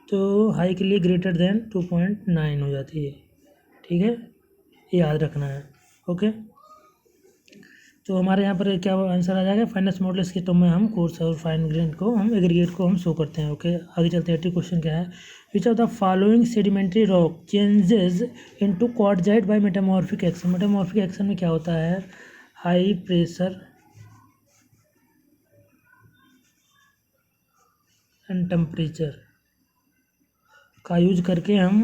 तो हाई के लिए ग्रेटर देन 2.9 हो जाती है, ठीक है, ये याद रखना है। ओके, तो हमारे यहाँ पर क्या आंसर आ जाएगा, फाइनेंस मॉडल्स के टर्म में हम कोर्स और फाइन ग्रेड को हम एग्रीगेट को हम शो करते हैं। ओके, आगे चलते हैं। 80 क्वेश्चन क्या है, which of the following sedimentary rock changes into quartzite by metamorphic action. Metamorphic action में क्या होता है, हाई प्रेशर एंड टेम्परेचर का यूज करके हम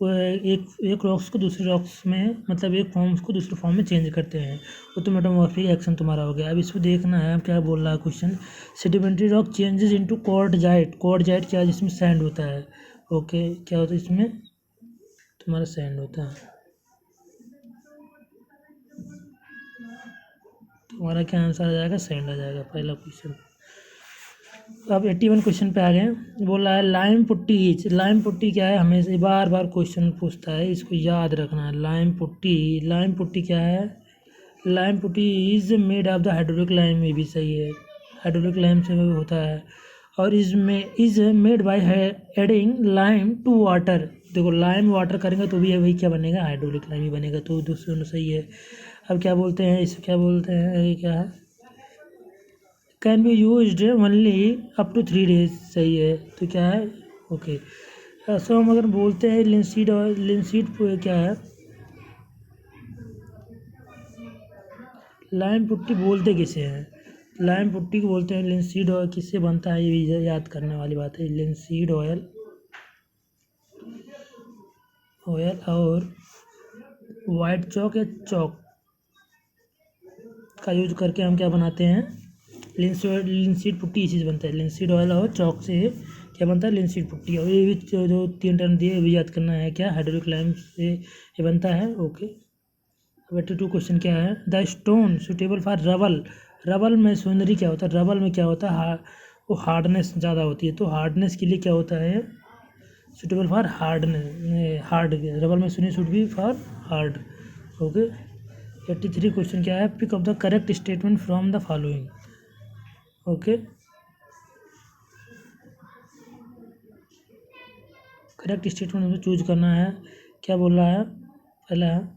एक रॉक्स को दूसरे रॉक्स में, मतलब एक फॉर्म्स को दूसरे फॉर्म में चेंज करते हैं, वो तो मेटामॉर्फिक एक्शन तुम्हारा हो गया। अब इसको देखना है क्या बोल रहा है question, sedimentary rock changes into quartzite. Quartzite क्या है, जिसमें सैंड होता है। ओके, क्या होता है इसमें, तुम्हारा सैंड होता है। तुम्हारा क्या आंसर आ जाएगा, सैंड आ जाएगा, पहला क्वेश्चन। अब 81 क्वेश्चन पे आ गए, बोल रहा है lime putty is. Lime putty क्या है, हमेशा बार बार क्वेश्चन पूछता है, इसको याद रखना है। लाइम पुट्टी, लाइम पुट्टी क्या है, lime putty is made of the hydraulic lime, ये भी सही है, हाइड्रोलिक लाइम से होता है। और is made by adding lime to water. देखो लाइम वाटर करेंगे तो भी वही क्या बनेगा, हाइड्रोलिक लाइम ही बनेगा, तो दूसरे सही है। अब क्या बोलते हैं, इसे क्या बोलते हैं, ये क्या है, can be use only up to 3 days, सही है, तो क्या है, ओके। सो हम अगर बोलते हैं लिंसीड, और लिंसीड क्या है, लाइम पुट्टी बोलते किसे हैं, लाइम पुट्टी को बोलते हैं लिंसीड ऑयल। किससे बनता है, ये भी याद करने वाली बात है। लिंसीड ऑयल, ऑयल और वाइट चौक या चौक का यूज करके हम क्या बनाते हैं, लिंसीड पुट्टी इसी से बनता है। लिंसीड ऑयल और चौक से क्या बनता है, लिंसीड पुट्टी। और ये भी जो 3 टर्म दिए भी याद करना है, क्या हाइड्रोलिक लाइम से ये बनता है। ओके, 82 क्वेश्चन क्या है, the stone suitable for rubble. Rubble में सुंदरी क्या होता है, रबल में क्या होता है, वो हार्डनेस ज़्यादा होती है, तो हार्डनेस के लिए क्या होता है, suitable for hardness, hard, rubble में सुनी should be for hard. Okay, 83 question क्या है, pick up the correct statement from the following. Okay, correct statement हमें चूज करना है। क्या बोल रहा है, पहला है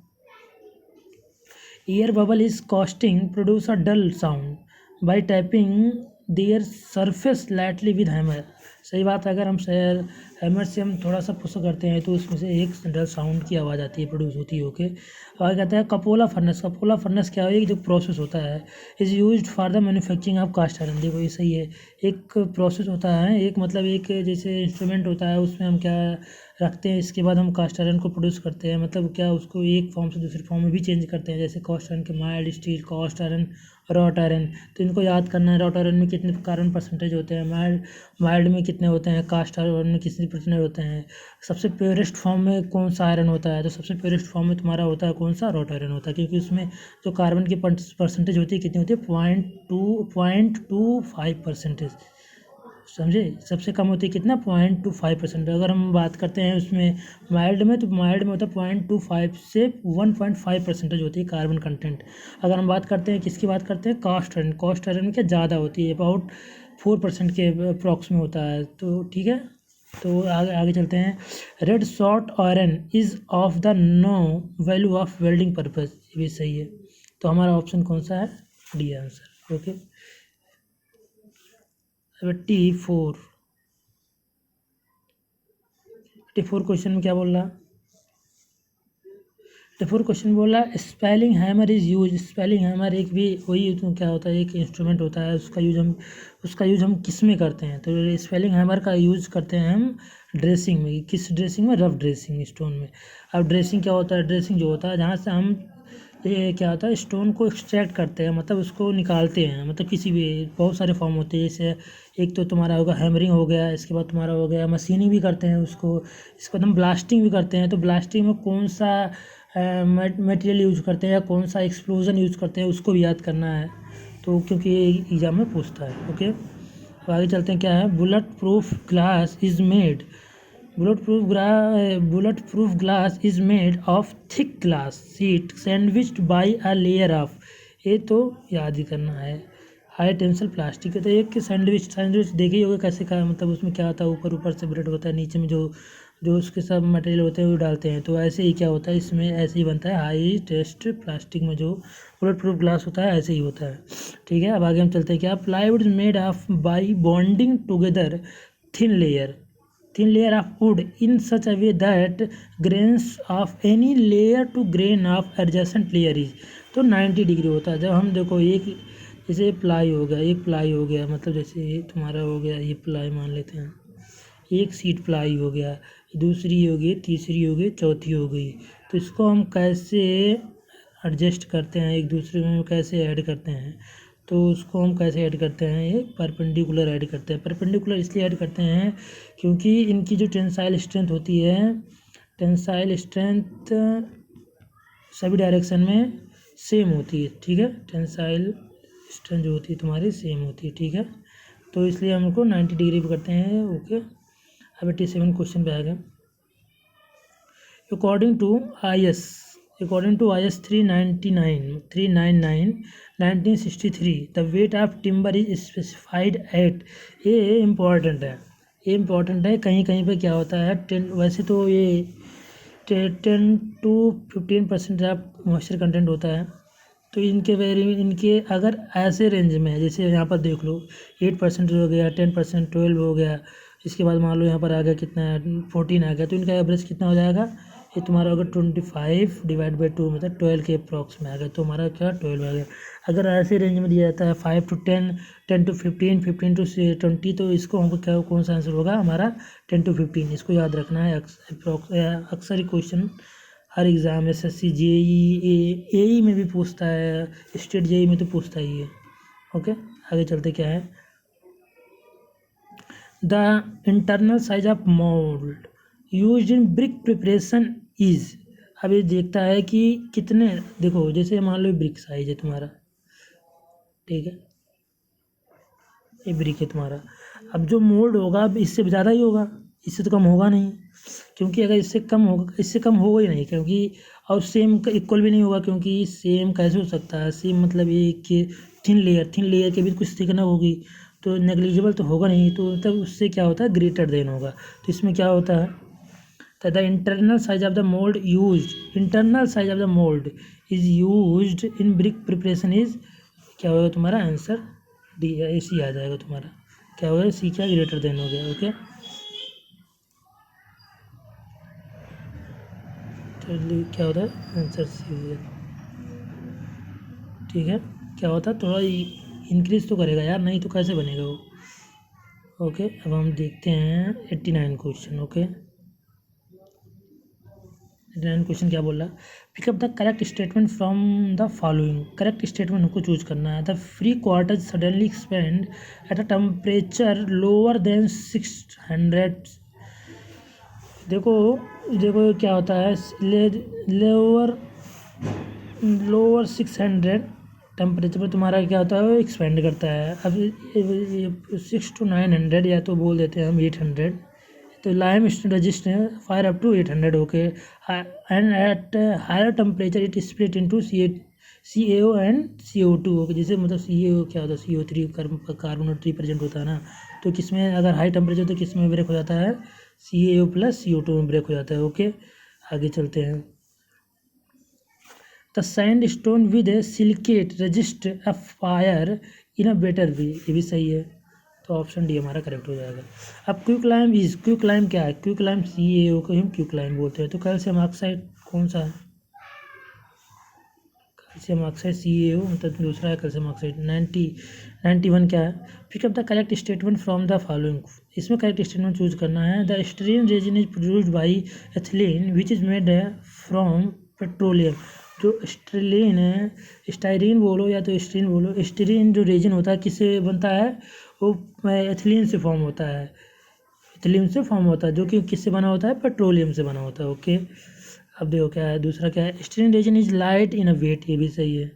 air bubble is casting produce a dull sound by tapping their surface lightly with hammer. सही बात है, अगर हम हैमर से हम थोड़ा सा पुश करते हैं तो उसमें से एक डल साउंड की आवाज़ आती है, प्रोड्यूस होती है। ओके, और कहता है कपोला फर्नेस। कपोला फर्नेस क्या है, जो प्रोसेस होता है, is used for the manufacturing of cast iron. देखो ये सही है, एक प्रोसेस होता है, एक मतलब एक जैसे इंस्ट्रूमेंट होता है, उसमें हम क्या रखते हैं, इसके बाद हम कास्ट आयरन को प्रोड्यूस करते हैं, मतलब क्या उसको एक फॉर्म से दूसरे फॉर्म में भी चेंज करते हैं, जैसे कास्ट आयरन के mild steel, cast iron, wrought iron. तो इनको याद करना है, रॉट आयरन में कितने कार्बन परसेंटेज होते हैं, माइल्ड में कितने होते हैं, कास्ट आयरन में कितने परसेंटेज होते हैं, सबसे प्योरेस्ट फॉर्म में कौन सा आयरन होता है, तो सबसे प्योरेस्ट फॉर्म में तुम्हारा होता है कौन सा, रॉट आयरन होता है, क्योंकि उसमें जो कार्बन की परसेंटेज होती है कितनी होती है, 0.25%। समझे, सबसे कम होती है कितना, 0.25%। अगर हम बात करते हैं उसमें माइल्ड में, तो माइल्ड में होता है 0.25 से 1.5% होती है कार्बन कंटेंट। अगर हम बात करते हैं किसकी बात करते हैं, कास्ट आयरन। कास्ट आयरन में क्या ज़्यादा होती है, अबाउट 4% के अप्रॉक्स में होता है, तो ठीक है। तो आगे चलते हैं, red short iron is of the no value of welding purpose, ये भी सही है, तो हमारा ऑप्शन कौन सा है, डी आंसर। ओके, 84 84 क्वेश्चन में क्या बोल रहा? 84 क्वेश्चन बोला spelling hammer is use. Spelling hammer एक भी वही तो क्या होता है, एक इंस्ट्रूमेंट होता है, उसका यूज हम किस में करते हैं? तो स्पेलिंग हैमर का यूज करते हैं हम ड्रेसिंग में। किस ड्रेसिंग में? रफ ड्रेसिंग स्टोन में। अब ड्रेसिंग क्या होता है? ड्रेसिंग जो होता है जहाँ से हम ये क्या होता है स्टोन को एक्सट्रैक्ट करते हैं, मतलब उसको निकालते हैं, मतलब किसी भी बहुत सारे फॉर्म होते हैं। जैसे एक तो तुम्हारा होगा हैमरिंग हो गया, इसके बाद तुम्हारा हो गया मशीनिंग भी करते हैं उसको, इसके बाद हम ब्लास्टिंग भी करते हैं। तो ब्लास्टिंग में कौन सा मटेरियल यूज करते हैं या कौन सा एक्सप्लोजन यूज करते हैं उसको भी याद करना है, तो क्योंकि ये एग्जाम में पूछता है। ओके, तो आगे चलते हैं। क्या है? Bullet proof glass is made bulletproof glass is made of thick glass sheet sandwiched by a layer of, ये तो याद ही करना है। हाई टेंसल प्लास्टिक है, तो एक सैंडविच देखे ही होगा कैसे का, मतलब उसमें क्या होता है, ऊपर से ब्रेड होता है, नीचे में जो उसके सब मटेरियल होते हैं वो डालते हैं। तो ऐसे ही क्या होता है इसमें, ऐसे ही बनता है हाई टेस्ट प्लास्टिक में जो बुलेट प्रूफ ग्लास होता है, ऐसे ही होता है। ठीक है, अब आगे हम चलते हैं। क्या? Plywood made of by bonding together thin layer of wood in such a way that grains of any layer to grain of adjacent layer is, तो 90 डिग्री होता है। जब हम देखो एक जैसे प्लाई हो गया, एक प्लाई हो गया, मतलब जैसे ये तुम्हारा हो गया, ये प्लाई मान लेते हैं, एक सीट प्लाई हो गया, दूसरी हो गई, तीसरी हो गई, चौथी हो गई। तो इसको हम कैसे एडजस्ट करते हैं, एक दूसरे में कैसे ऐड करते हैं? तो उसको हम कैसे ऐड करते हैं? ये परपेंडिकुलर ऐड करते हैं। परपेंडिकुलर इसलिए ऐड करते हैं क्योंकि इनकी जो टेंसाइल स्ट्रेंथ होती है, टेंसाइल स्ट्रेंथ सभी डायरेक्शन में सेम होती है। ठीक है, टेंसाइल स्ट्रेंथ जो होती है तुम्हारी सेम होती है। ठीक है, तो इसलिए हम उनको 90 डिग्री पे करते हैं। ओके, अब 87 क्वेश्चन पे आ गए। According to IS 399 1963 the weight of timber is specified at, ये इम्पॉर्टेंट है, ये इम्पॉर्टेंट है। कहीं कहीं पे क्या होता है, 10 वैसे तो ये 10 to 15% ऑफ मॉइस्चर कंटेंट होता है। तो इनके अगर ऐसे रेंज में है, जैसे यहाँ पर देख लो 8% हो गया, 10%, 12 हो गया, इसके बाद मान लो यहाँ पर आ गया कितना है, 14 आ गया, तो इनका एवरेज कितना हो जाएगा? ये तुम्हारा होगा 25 डिवाइड बाई 2, मतलब 12 के अप्रॉक्स में आ गया, तो हमारा क्या 12 आ गया। अगर ऐसे रेंज में दिया जाता है 5 to 10, 10 to 15, 15 to 20, तो इसको हमको क्या कौन सा आंसर होगा हमारा? 10 to 15। इसको याद रखना है। अक्सर ही क्वेश्चन हर एग्ज़ाम SSC JEE में भी पूछता है, स्टेट JEE में तो पूछता ही है। ओके, आगे चलते। क्या है? The internal size of mould use in brick preparation is, अब ये देखता है कि कितने, देखो जैसे मान लो ब्रिक साइज है तुम्हारा, ठीक है, ये ब्रिक है तुम्हारा। अब जो मोल्ड होगा अब इससे ज़्यादा ही होगा, इससे तो कम होगा नहीं, क्योंकि अगर इससे कम होगा, इससे कम होगा ही नहीं, क्योंकि और सेम का इक्वल भी नहीं होगा, क्योंकि सेम कैसे हो सकता है? सेम मतलब ये कि थिन लेयर के भी कुछ थिकनेस होगी, तो नेग्लिजिबल तो होगा नहीं, तो तब उससे क्या होता है? ग्रेटर देन होगा। तो इसमें क्या होता है? The internal size of the mould is used in brick preparation is, क्या होगा तुम्हारा आंसर? डी ए सी आ जाएगा तुम्हारा। क्या होगा? सी क्या ग्रेटर देन हो गया। ओके, चलिए क्या होता है? आंसर सी हो गया। ठीक है, क्या होता है? थोड़ा इंक्रीज तो करेगा यार, नहीं तो कैसे बनेगा वो। ओके, अब हम देखते हैं 89 क्वेश्चन। ओके, 89 क्वेश्चन क्या बोल रहा? Pick up the correct statement from the following. Correct statement हमको चूज करना है। The free quarter suddenly expand at a temperature lower than 600, देखो देखो क्या होता है, लोअर लोअर 600 टेम्परेचर पर तुम्हारा क्या होता है? वो एक्सपेंड करता है। अब 6 to 900, या तो बोल देते हैं हम 800, तो lime resist fire up to 800। Okay, and at higher temperature it split into CaO and CO2। Okay, जैसे मतलब CaO क्या होता है? CO3 कार्बन और 3% होता है ना, तो किसमें अगर हाई टेम्परेचर तो किसमें ब्रेक हो जाता है? CaO प्लस CO2 में ब्रेक हो जाता है। ओके, आगे चलते हैं। The sand stone with A silicate resist a fire in a better way, ये भी सही है। तो ऑप्शन डी हमारा करेक्ट हो जाएगा। अब क्विक लाइम क्या है? क्विक लाइम CaO को हम क्विक लाइम बोलते हैं। तो कैल्शियम ऑक्साइड कौन सा है? कैल्शियम ऑक्साइड CaO, मतलब दूसरा है कैल्शियम ऑक्साइड। 91 क्या है? Pick up the correct statement from the following. इसमें करेक्ट स्टेटमेंट चूज करना है। The styrene resin is produced by ethylene which is made from petroleum. जो स्टीरीन है, स्टाइरीन बोलो या तो स्टीरीन बोलो, स्टीरीन जो रेजिन होता है किससे बनता है? वो एथिलीन से फॉर्म होता है, एथिलीन से फॉर्म होता है, जो कि किससे बना होता है? पेट्रोलियम से बना होता है। ओके, अब देखो क्या है, दूसरा क्या है? Styrene resin is light in a weight, ये भी सही है।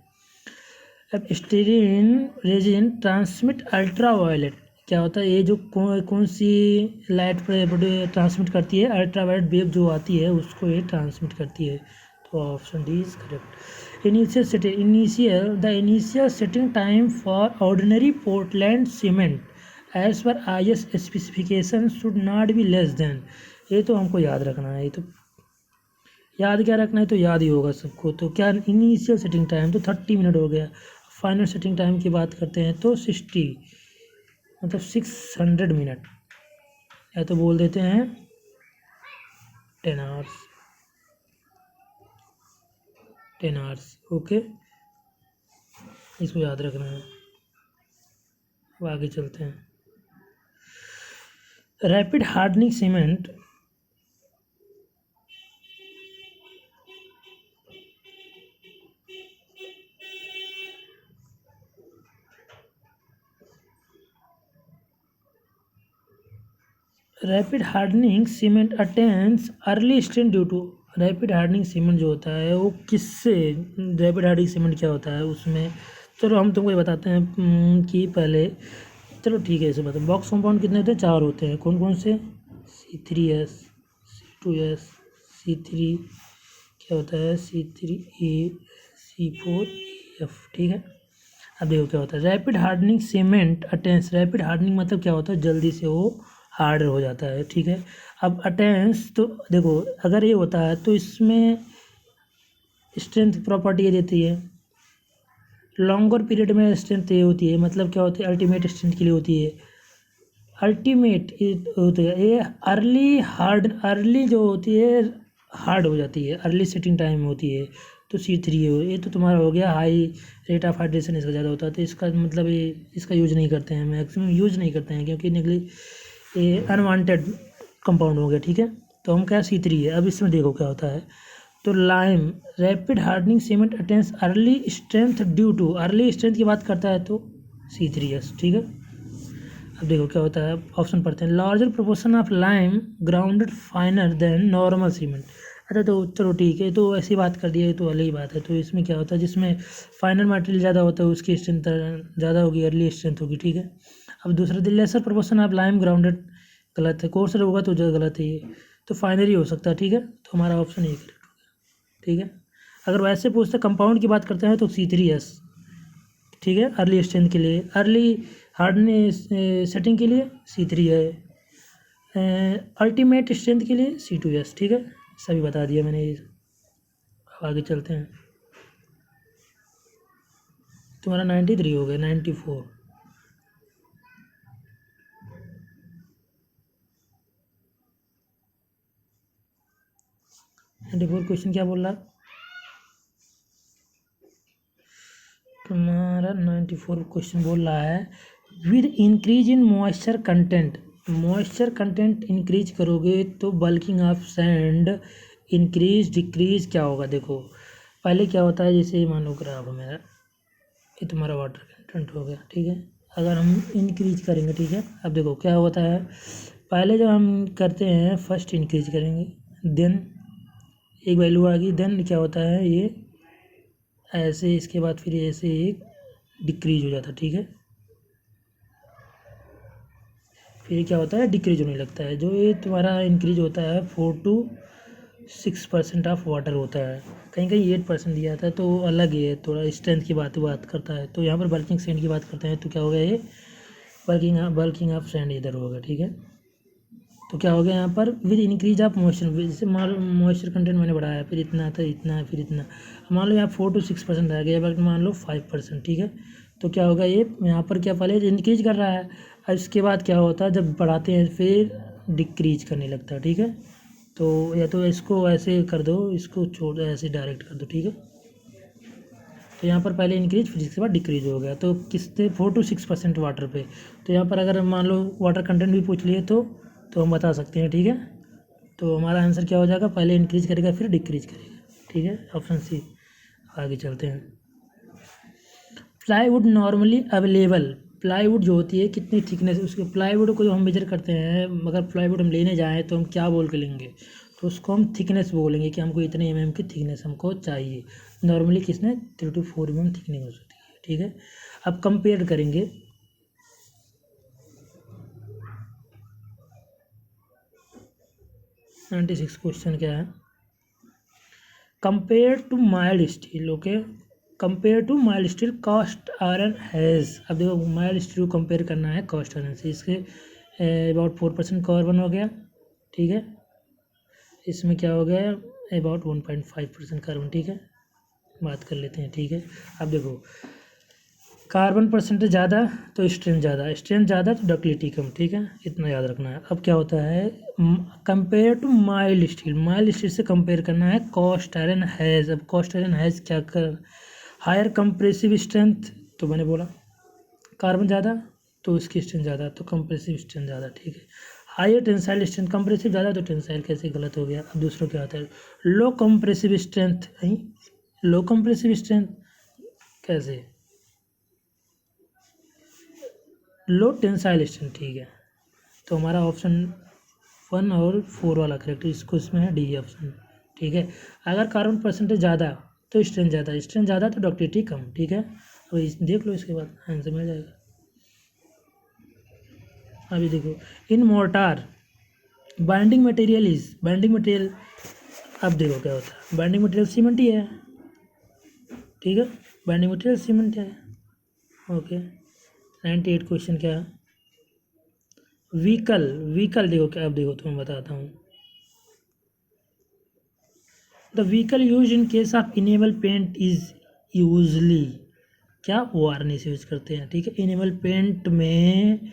अब styrene resin transmit ultraviolet, क्या होता है? ये जो कौन सी लाइट पर ट्रांसमिट करती है? अल्ट्रा वायलेट वेव जो आती है उसको ये ट्रांसमिट करती है। तो option D is correct. The initial setting time for ordinary Portland cement as per IS specification should not be less than. ये तो हमको याद रखना है, ये तो याद क्या रखना है, तो याद ही होगा सबको। तो क्या इनिशियल सेटिंग टाइम तो 30 मिनट हो गया। फाइनल सेटिंग टाइम की बात करते हैं तो 60, मतलब 600 मिनट, या तो बोल देते हैं 10 आवर्स, 10 आवर्स। ओके, इसको याद रखना है। अब आगे चलते हैं। Rapid hardening cement rapid hardening cement attains early strength due to. Rapid hardening cement जो होता है वो किससे, रैपिड हार्डनिंग सीमेंट क्या होता है उसमें? चलो हम तुमको ये बताते हैं कि पहले, चलो ठीक है इसे बताओ। बॉक्स कंपाउंड कितने होते हैं? 4 होते हैं। कौन कौन से? C3S, C2S, C3 क्या होता है? C3A, C4F, ठीक है। अब देखो क्या होता है, rapid hardening cement attains. Rapid hardening मतलब क्या होता है? जल्दी से वो हार्ड हो जाता है, ठीक है। अब अटेंस तो देखो, अगर ये होता है तो इसमें स्ट्रेंथ प्रॉपर्टी ये देती है। लॉन्गर पीरियड में स्ट्रेंथ ये होती है, मतलब क्या होती है? अल्टीमेट स्ट्रेंथ के लिए होती है। अल्टीमेट होती है ये अर्ली जो होती है हार्ड हो जाती है, अर्ली सेटिंग टाइम होती है। तो C3 है ये तो तुम्हारा हो गया। हाई रेट ऑफ हाइड्रेशन इसका ज़्यादा होता है, तो इसका मतलब ये इसका यूज नहीं करते हैं, मैक्सिमम यूज नहीं करते हैं, क्योंकि ये अनवांटेड कंपाउंड हो गया, ठीक है। तो हम क्या C3 है। अब इसमें देखो क्या होता है, तो lime rapid hardening cement attains early strength due to, early strength की बात करता है तो C3S, ठीक है। अब देखो क्या होता है, ऑप्शन पढ़ते हैं। Larger proportion of lime grounded finer than normal cement. अच्छा तो चलो ठीक है, तो ऐसी बात कर दी है तो अलग ही बात है। तो इसमें क्या होता है, जिसमें फाइनल मटेरियल ज़्यादा होता है उसकी स्ट्रेंथ ज़्यादा होगी, अर्ली स्ट्रेंथ होगी, ठीक है। अब दूसरा, the lesser proportion of lime grounded, गलत है। कोर्सर होगा तो ज़्यादा गलत है, ये तो फाइनली हो सकता है, ठीक है। तो हमारा ऑप्शन ये करेक्ट हो गया, ठीक है। अगर वैसे पूछते कंपाउंड की बात करते हैं तो C3S, ठीक है। अर्ली स्ट्रेंथ के लिए, अर्ली हार्डनेस सेटिंग के लिए C3 है, अल्टीमेट स्ट्रेंथ के लिए C2S, ठीक है। सभी बता दिया मैंने। अब आगे चलते हैं। तुम्हारा 93 हो गया, 94। 94 क्वेश्चन क्या बोल रहा? तुम्हारा 94 क्वेश्चन बोल रहा है, with increase in moisture content. Moisture content increase करोगे तो bulking of sand increase decrease क्या होगा? देखो पहले क्या होता है, जैसे मान लो ग्राफ मेरा, ये तुम्हारा वाटर कंटेंट हो गया, ठीक है। अगर हम इंक्रीज करेंगे, ठीक है। अब देखो क्या होता है, पहले जब हम करते हैं फर्स्ट इंक्रीज करेंगे, देन एक वैल्यू आ गई, देन क्या होता है ये ऐसे, इसके बाद फिर ऐसे एक डिक्रीज हो जाता है, ठीक है। फिर क्या होता है, डिक्रीज होने लगता है। जो ये तुम्हारा इंक्रीज होता है 4 to 6% ऑफ वाटर होता है, कहीं कहीं 8% दिया था, तो अलग है, थोड़ा स्ट्रेंथ की बात करता है। तो यहाँ पर बल्किंग सैंड की बात करते हैं, तो क्या हो गया ये बल्किंग ऑफ सैंड इधर होगा, ठीक है। तो क्या हो गया यहाँ पर, विद इंक्रीज ऑफ मॉइस्चर, जैसे मान लो मॉइस्चर कंटेंट मैंने बढ़ाया, फिर इतना था, इतना फिर इतना, मान लो यहाँ 4 to 6% आ गया, बल्कि मान लो 5%, ठीक है। तो क्या होगा, ये यहाँ पर क्या पहले इंक्रीज कर रहा है, अब इसके बाद क्या होता है, जब बढ़ाते हैं फिर डिक्रीज करने लगता है। ठीक है, तो या तो इसको ऐसे कर दो, इसको छोड़ ऐसे डायरेक्ट कर दो। ठीक है, तो यहाँ पर पहले इंक्रीज फिर इसके बाद डिक्रीज हो गया। तो किससे 4 to 6% वाटर पे। तो यहाँ पर अगर मान लो वाटर कंटेंट भी पूछ लिए तो हम बता सकते हैं। ठीक है, तो हमारा आंसर क्या हो जाएगा, पहले इंक्रीज करेगा फिर डिक्रीज करेगा। ठीक है, ऑप्शन सी। आगे चलते हैं। प्लाईवुड नॉर्मली अवेलेबल, प्लाईवुड जो होती है कितनी थिकनेस, उसके प्लाईवुड को जो हम मेजर करते हैं, अगर प्लाईवुड हम लेने जाएँ तो हम क्या बोल के लेंगे, तो उसको हम थिकनेस बोलेंगे कि हमको इतने mm की थिकनेस हमको चाहिए। नॉर्मली किसने 3 to 4 mm थिकनेस होती है। ठीक है, अब कंपेयर करेंगे। नाइन्टी 96 क्वेश्चन क्या है, compare to mild steel. Okay, compare to mild steel cast iron has. अब देखो माइल्ड स्टील को कंपेयर करना है कास्ट आयरन से, इसके अबाउट 4% कार्बन हो गया। ठीक है, इसमें क्या हो गया, अबाउट 1.5% कार्बन। ठीक है, बात कर लेते हैं। ठीक है, अब देखो कार्बन परसेंटेज ज़्यादा तो स्ट्रेंथ ज़्यादा, स्ट्रेंथ ज़्यादा तो डक्टिलिटी कम। ठीक है, इतना याद रखना है। अब क्या होता है, compare to mild steel, mild steel से कंपेयर करना है कास्ट आयरन हैज़। अब कास्ट आयरन हैज़ क्या कर, हायर कंप्रेसिव स्ट्रेंथ, तो मैंने बोला कार्बन ज़्यादा तो इसकी स्ट्रेंथ ज़्यादा, तो कंप्रेसिव स्ट्रेंथ ज़्यादा। ठीक है, हायर टेंसाइल स्ट्रेंथ, कंप्रेसिव ज़्यादा तो टेंसाइल कैसे गलत हो गया। अब दूसरा क्या होता है, लो कंप्रेसिव स्ट्रेंथ, लो कंप्रेसिव स्ट्रेंथ कैसे, लो टेंसाइल स्ट्रेंथ। ठीक है, तो हमारा ऑप्शन 1 और 4 वाला करेक्ट, इसको इसमें है डी ऑप्शन। ठीक है, अगर कार्बन परसेंटेज ज़्यादा तो स्ट्रेंथ ज़्यादा, स्ट्रेंथ ज़्यादा तो डक्टिलिटी कम। ठीक है, अब देख लो, इसके बाद आंसर मिल जाएगा। अभी देखो, in mortar binding material is, binding material, अब देखो क्या होता है, बाइंडिंग मटेरियल सीमेंट ही है। ठीक है, बाइंडिंग मटेरियल सीमेंट है। ओके, 98 क्वेश्चन क्या है, व्हीकल, व्हीकल देखो क्या, अब देखो तुम्हें बताता हूँ। The vehicle use in case of enamel paint is usually, क्या वार्निश यूज करते हैं। ठीक है, इनेबल पेंट में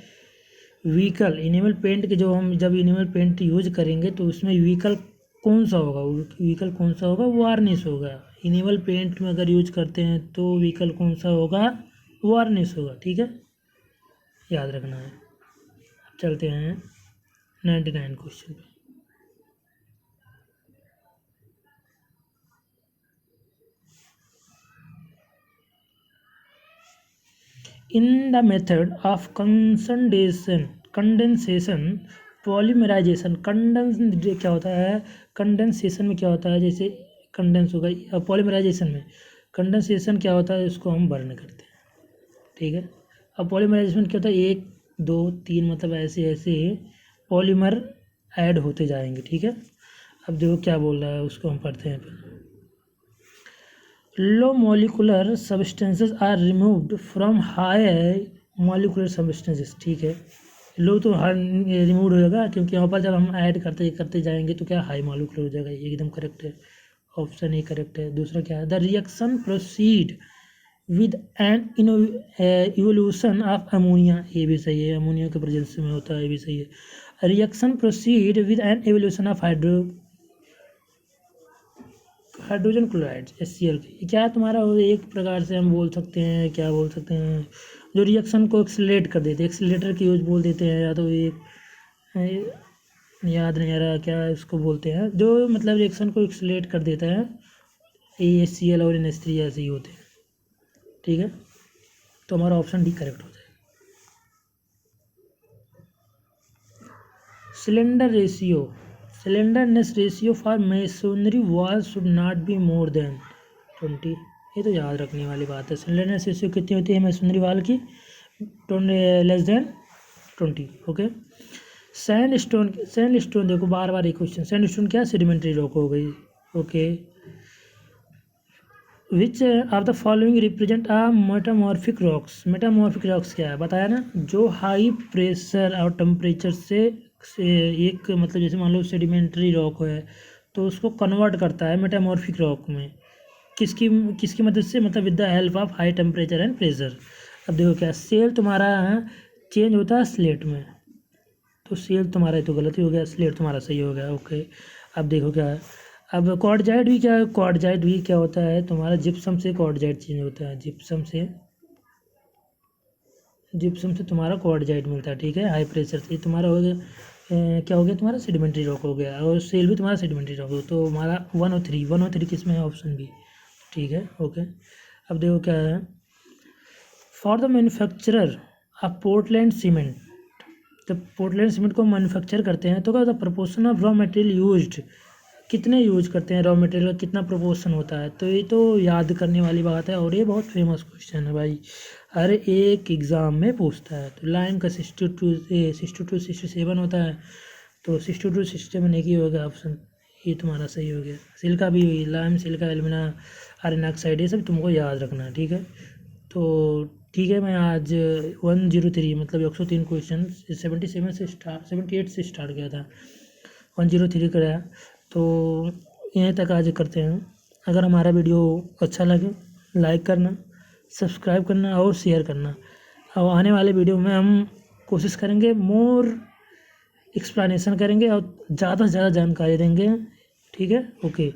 व्हीकल, इनेबल पेंट के जो हम जब इनेबल पेंट यूज करेंगे तो उसमें व्हीकल कौन सा होगा, व्हीकल कौन सा होगा, वार्निश होगा। इनेबल पेंट में अगर यूज करते हैं तो व्हीकल कौन सा होगा, वार्निश होगा। ठीक है, याद रखना है। अब चलते हैं 99 क्वेश्चन पे। In the method of condensation polymerization, condense क्या होता है, कंडेंसेशन में क्या होता है, जैसे कंडेंस होगा, पॉलीमराइजेशन में कंडेंसेशन क्या होता है, इसको हम बर्न करते हैं। ठीक है, अब पॉलीमराइजेशन क्या होता है, 1 2 3 मतलब ऐसे ऐसे पॉलीमर ऐड होते जाएंगे। ठीक है, अब देखो क्या बोल रहा है, उसको हम पढ़ते हैं। Low molecular substances are removed from high molecular substances. ठीक है, लो तो हर रिमूव हो जाएगा, क्योंकि यहाँ पर जब हम ऐड करते करते जाएंगे तो क्या हाई मॉलिकुलर हो जाएगा। ये एकदम करेक्ट है, ऑप्शन ए करेक्ट है। दूसरा क्या है, the reaction proceed with an evolution of ammonia, ये भी सही है, अमोनिया के प्रेजेंस में होता है, ये भी सही है। Reaction proceed with an evolution of hydrogen chloride HCl की, क्या है तुम्हारा, एक प्रकार से हम बोल सकते हैं, क्या बोल सकते हैं, जो रिएक्शन को एक्सीलरेट कर देते हैं, एक्सीलरेटर की यूज बोल देते हैं, या तो एक याद नहीं आ रहा क्या इसको बोलते हैं, जो मतलब रिएक्शन को एक्सीलरेट कर देता है। HCl और NH3 ऐसे ही होते हैं। ठीक है, तो हमारा ऑप्शन डी करेक्ट हो जाएगा। Slenderness ratio for masonry wall should not be more than 20। ये तो याद रखने वाली बात है, सिलेंडरनेस रेशियो कितनी होती है मेसोनरी वॉल की, लेस देन 20। ओके, सैंडस्टोन देखो बार बार एक क्वेश्चन, सैंडस्टोन क्या, सेडिमेंट्री रॉक हो गई। Okay, which of the following represent a metamorphic rocks, metamorphic rocks क्या है, बताया ना, जो हाई प्रेशर और टेम्परेचर से एक मतलब जैसे मान लो सेडिमेंट्री रॉक है तो उसको कन्वर्ट करता है मेटामॉर्फिक रॉक में, किसकी किसकी मदद से, मतलब with the help of high temperature and pressure. अब देखो क्या, सेल तुम्हारा चेंज होता है स्लेट में, तो सेल तुम्हारा ये तो गलत ही हो गया, स्लेट तुम्हारा सही हो गया। ओके, अब देखो क्या है, अब क्वार्टजाइट भी क्या है, क्वार्टजाइट भी क्या होता है तुम्हारा, जिप्सम से क्वार्टजाइट चेंज होता है, जिप्सम से तुम्हारा क्वार्टजाइट मिलता है, ठीक है, हाई प्रेशर से। तुम्हारा हो गया क्या हो गया तुम्हारा, सेडिमेंट्री रॉक हो गया, और सेल भी तुम्हारा सेडिमेंट्री रॉक हो, तो हमारा 103 किसमें है, ऑप्शन बी, ठीक है। ओके, अब देखो क्या है, for the manufacturer of Portland cement, जब पोर्टलैंड सीमेंट को मैन्युफैक्चर करते हैं तो क्या होता है, proportion of raw material used, कितने यूज करते हैं रॉ मटेरियल का, कितना प्रोपोर्शन होता है, तो ये तो याद करने वाली बात है, और ये बहुत फेमस क्वेश्चन है भाई, हर एक एग्ज़ाम में पूछता है। तो लाइम का 62 होता है, तो 62 एक ही होगा ऑप्शन, ये तुम्हारा सही हो गया। सिलिका भी हुई, lime, silica, alumina, iron oxide, ये सब तुमको याद रखना है, ठीक है। तो ठीक है, मैं आज 103 मतलब 103 क्वेश्चन 78 से स्टार्ट किया था, 103 कराया, तो यहीं तक आज करते हैं। अगर हमारा वीडियो अच्छा लगे लाइक करना, सब्सक्राइब करना और शेयर करना, और आने वाले वीडियो में हम कोशिश करेंगे मोर एक्सप्लेनेशन करेंगे और ज़्यादा से ज़्यादा जानकारी देंगे, ठीक है। ओके।